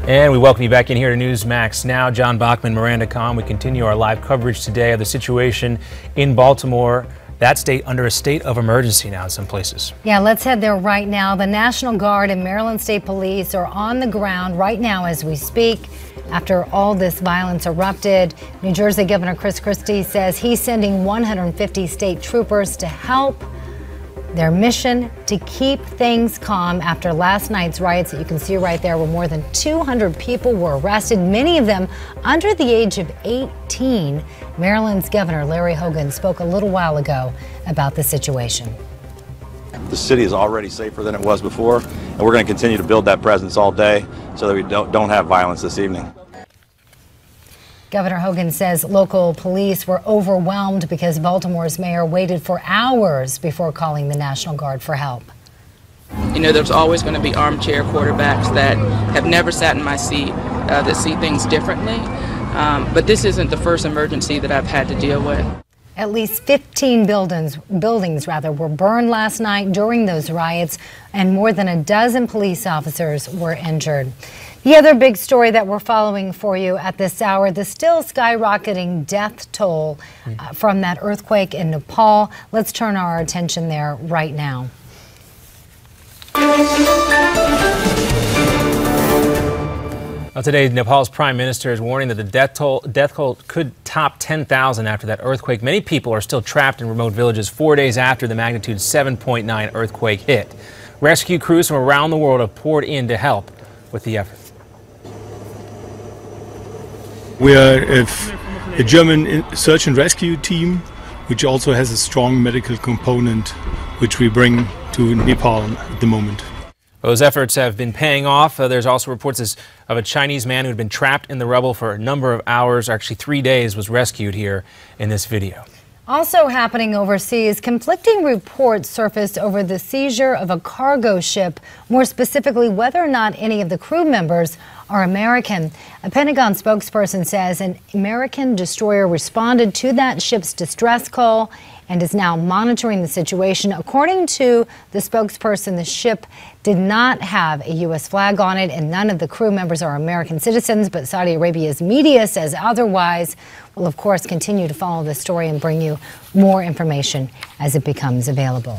And we welcome you back in here to Newsmax Now. John Bachman, Miranda Kahn. We continue our live coverage today of the situation in Baltimore, that state under a state of emergency now in some places. Yeah, let's head there right now. The National Guard and Maryland State Police are on the ground right now as we speak. After all this violence erupted, New Jersey Governor Chris Christie says he's sending 150 state troopers to help. Their mission to keep things calm after last night's riots that you can see right there, where more than 200 people were arrested, many of them under the age of 18. Maryland's Governor Larry Hogan spoke a little while ago about the situation. The city is already safer than it was before, and we're going to continue to build that presence all day so that we don't have violence this evening. Governor Hogan says local police were overwhelmed because Baltimore's mayor waited for hours before calling the National Guard for help. You know, there's always going to be armchair quarterbacks that have never sat in my seat, that see things differently. But this isn't the first emergency that I've had to deal with. At least 15 buildings were burned last night during those riots, and more than a dozen police officers were injured. The other big story that we're following for you at this hour, the still skyrocketing death toll from that earthquake in Nepal. Let's turn our attention there right now. Well, today, Nepal's prime minister is warning that the death toll could top 10,000 after that earthquake. Many people are still trapped in remote villages 4 days after the magnitude 7.9 earthquake hit. Rescue crews from around the world have poured in to help with the effort. We are a German search and rescue team, which also has a strong medical component, which we bring to Nepal at the moment. Those efforts have been paying off. There's also reports of a Chinese man who had been trapped in the rubble for a number of hours, actually 3 days, was rescued here in this video. Also happening overseas, conflicting reports surfaced over the seizure of a cargo ship, more specifically whether or not any of the crew members are American. A Pentagon spokesperson says an American destroyer responded to that ship's distress call and is now monitoring the situation. According to the spokesperson, the ship did not have a U.S. flag on it, and none of the crew members are American citizens, but Saudi Arabia's media says otherwise. We'll, of course, continue to follow this story and bring you more information as it becomes available.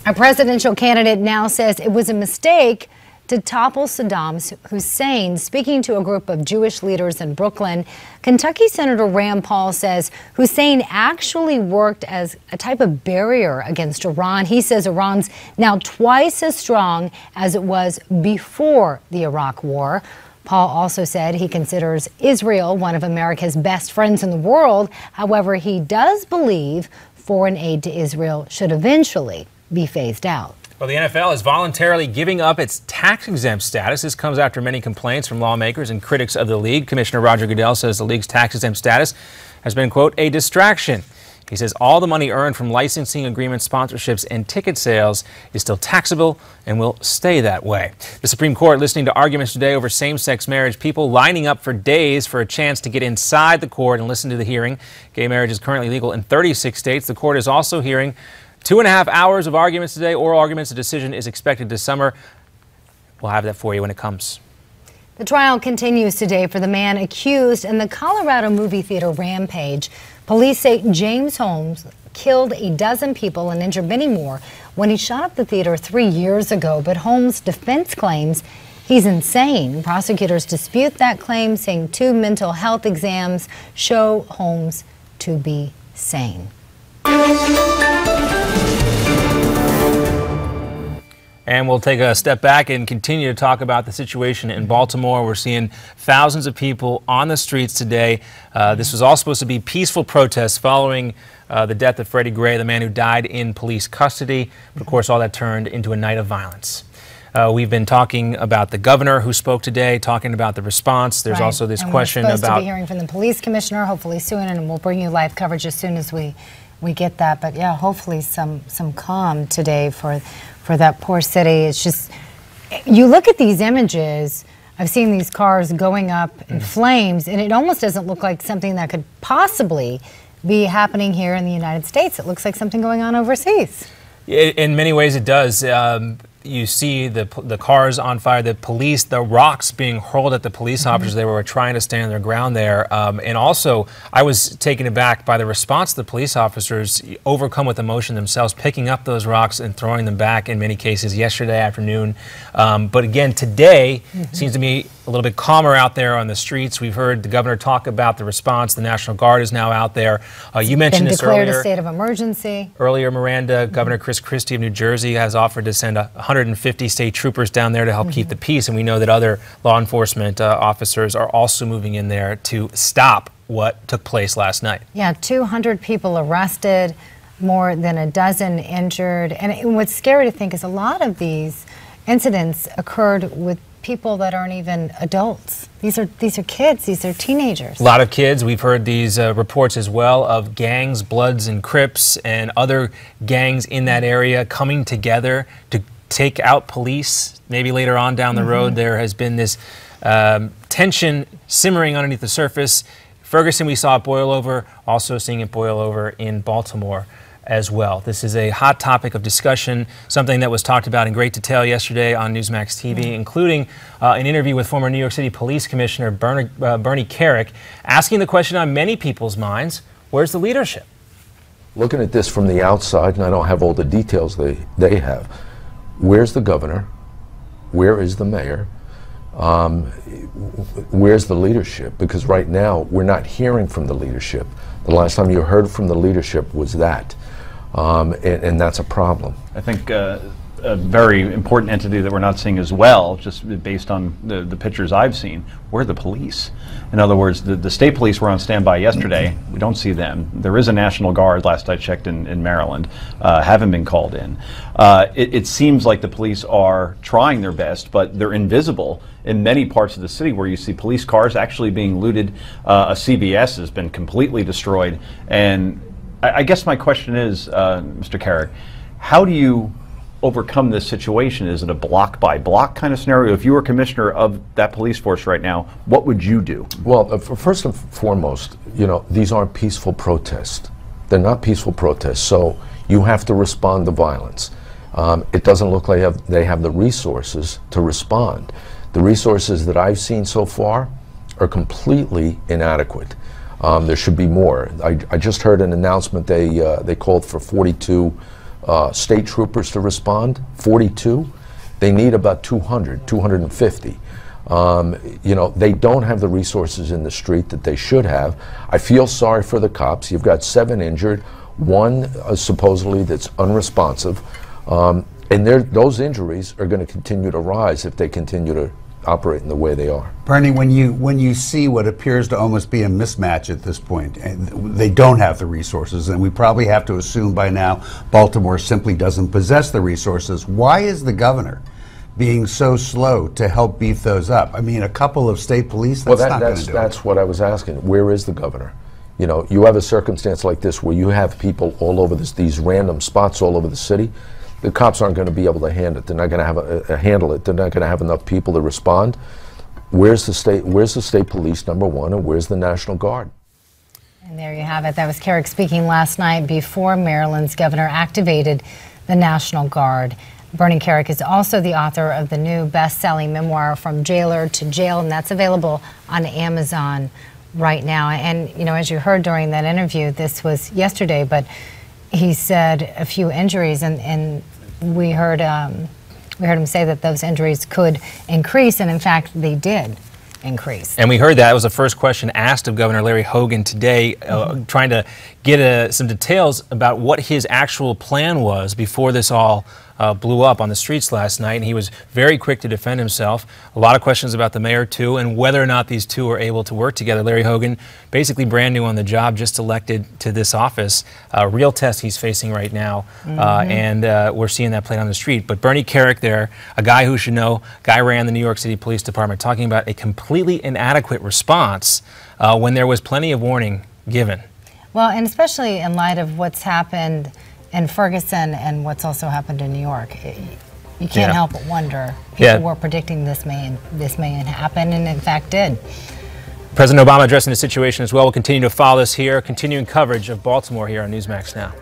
A presidential candidate now says it was a mistake to topple Saddam Hussein. Speaking to a group of Jewish leaders in Brooklyn, Kentucky Senator Rand Paul says Hussein actually worked as a type of barrier against Iran. He says Iran's now twice as strong as it was before the Iraq War. Paul also said he considers Israel one of America's best friends in the world. However, he does believe foreign aid to Israel should eventually be phased out. Well, the NFL is voluntarily giving up its tax-exempt status. This comes after many complaints from lawmakers and critics of the league. Commissioner Roger Goodell says the league's tax-exempt status has been, quote, a distraction. He says all the money earned from licensing agreements, sponsorships, and ticket sales is still taxable and will stay that way. The Supreme Court listening to arguments today over same-sex marriage, people lining up for days for a chance to get inside the court and listen to the hearing. Gay marriage is currently legal in 36 states. The court is also hearing 2.5 hours of arguments today, oral arguments. A decision is expected this summer. We'll have that for you when it comes. The trial continues today for the man accused in the Colorado movie theater rampage. Police say James Holmes killed a dozen people and injured many more when he shot up the theater 3 years ago. But Holmes' defense claims he's insane. Prosecutors dispute that claim, saying 2 mental health exams show Holmes to be sane. And we'll take a step back and continue to talk about the situation in Baltimore. We're seeing thousands of people on the streets today. This was all supposed to be peaceful protests following the death of Freddie Gray, the man who died in police custody. But of course, all that turned into a night of violence. We've been talking about the governor who spoke today, talking about the response. There's also this question about... We're supposed to be hearing from the police commissioner hopefully soon, and we'll bring you live coverage as soon as we get that. But yeah, hopefully some calm today for that poor city. It's just, you look at these images, I've seen these cars going up in flames, and it almost doesn't look like something that could possibly be happening here in the United States. It looks like something going on overseas. In many ways it does. you see the cars on fire, the police, the rocks being hurled at the police officers. They were trying to stand their ground there. And also, I was taken aback by the response of the police officers, overcome with emotion themselves, picking up those rocks and throwing them back in many cases yesterday afternoon. But again, today seems to be a little bit calmer out there on the streets. We've heard the governor talk about the response. The National Guard is now out there. You mentioned this earlier. Declared a state of emergency. Earlier, Miranda, Governor Chris Christie of New Jersey has offered to send 150 state troopers down there to help keep the peace. And we know that other law enforcement officers are also moving in there to stop what took place last night. Yeah, 200 people arrested, more than a dozen injured. And what's scary to think is a lot of these incidents occurred with people that aren't even adults. These are kids, these are teenagers. A lot of kids. We've heard these reports as well of gangs, Bloods and Crips and other gangs in that area coming together to take out police. Maybe later on down the road there has been this tension simmering underneath the surface. Ferguson, we saw it boil over, also seeing it boil over in Baltimore as well. This is a hot topic of discussion, something that was talked about in great detail yesterday on Newsmax TV, including an interview with former New York City Police Commissioner Bernie Carrick, asking the question on many people's minds, where's the leadership? Looking at this from the outside, and I don't have all the details they have, where's the governor? Where is the mayor? Where's the leadership? Because right now, we're not hearing from the leadership. The last time you heard from the leadership was that. And that's a problem. I think a very important entity that we're not seeing as well, just based on the pictures I've seen, were the police. In other words, the state police were on standby yesterday. We don't see them. There is a National Guard, last I checked, in Maryland, haven't been called in. It seems like the police are trying their best, but they're invisible in many parts of the city where you see police cars actually being looted. A CVS has been completely destroyed. And I guess my question is, Mr. Carrick, how do you overcome this situation? Is it a block by block kind of scenario? If you were commissioner of that police force right now, what would you do? Well, first and foremost, these aren't peaceful protests. They're not peaceful protests, so you have to respond to violence. It doesn't look like they have the resources to respond. The resources that I've seen so far are completely inadequate. There should be more. I just heard an announcement they called for 42 state troopers to respond. 42? They need about 200, 250. They don't have the resources in the street that they should have. I feel sorry for the cops. You've got 7 injured, 1 supposedly that's unresponsive. And those injuries are going to continue to rise if they continue to operate in the way they are. Bernie, when you see what appears to almost be a mismatch at this point, and they don't have the resources, and we probably have to assume by now Baltimore simply doesn't possess the resources, why is the governor being so slow to help beef those up? I mean, a couple of state police, that's not going to do it. That's what I was asking. Where is the governor? You have a circumstance like this where you have people all over these random spots all over the city. The cops aren't going to be able to handle it. They're not going to have handle it. They're not going to have enough people to respond. Where's the state police, number one, and where's the National Guard? And there you have it. That was Carrick speaking last night before Maryland's governor activated the National Guard. Bernie Carrick is also the author of the new best-selling memoir, From Jailer to Jail, and that's available on Amazon right now. And, as you heard during that interview, this was yesterday, but he said a few injuries, and we heard him say that those injuries could increase, and in fact, they did increase. And we heard that. It was the first question asked of Governor Larry Hogan today, trying to get some details about what his actual plan was before this all blew up on the streets last night. And he was very quick to defend himself. A lot of questions about the mayor, too, and whether or not these two are able to work together. Larry Hogan, basically brand new on the job, just elected to this office. A real test he's facing right now, and we're seeing that played on the street. But Bernie Carrick there, a guy who should know, guy ran the New York City Police Department, talking about a completely inadequate response when there was plenty of warning given. Well, and especially in light of what's happened in Ferguson and what's also happened in New York, you can't help but wonder. People were predicting this may happen, and in fact did. President Obama addressing the situation as well. We'll continue to follow this here, continuing coverage of Baltimore here on Newsmax Now.